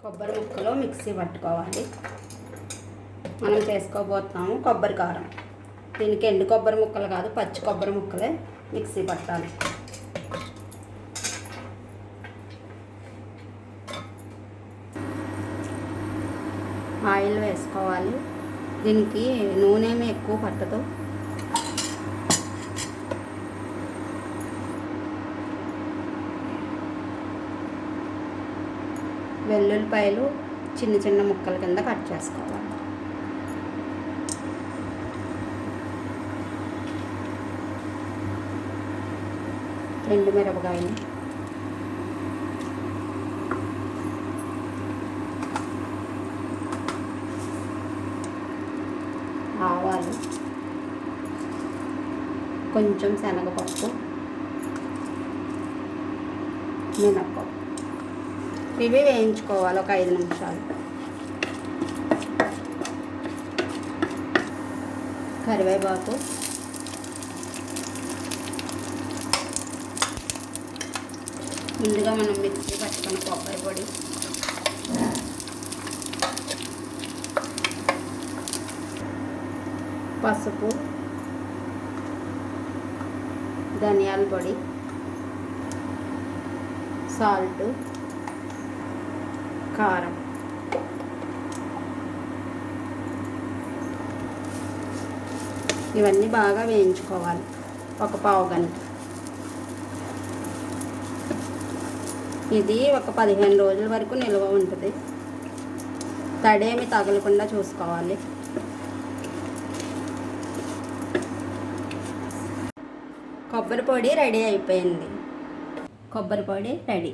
కొబ్బరి ముక్కలు మిక్సీ పట్టుకోవాలి. మనం చేసుకోబోతున్నాము కొబ్బరి కారం. దీనికి ఎండు కొబ్బరి ముక్కలు కాదు, పచ్చి కొబ్బరి ముక్కలే మిక్సీ పట్టాలి. ఆయిల్ వేసుకోవాలి. దీనికి నూనె ఏమీ ఎక్కువ పట్టదు. వెల్లుల్లిపాయలు చిన్న చిన్న ముక్కల కింద కట్ చేసుకోవాలి. రెండు మిరపకాయలు, ఆవాలు, కొంచెం శనగపప్పు, మినప్పప్పు ఇవి వేయించుకోవాలి ఒక 5 నిమిషాలు. కరివేపాకు, ముందుగా మనం మిక్సీ పట్టుకున్న కొబ్బరి పొడి, పసుపు, ధనియాల పొడి, సాల్ట్, కారం, ఇవన్నీ బాగా వేయించుకోవాలి ఒక పావు గంట. ఇది ఒక 15 రోజుల వరకు నిల్వ ఉంటుంది. తడేమి తగలకుండా చూసుకోవాలి. కొబ్బరి పొడి రెడీ అయిపోయింది. కొబ్బరి పొడి రెడీ.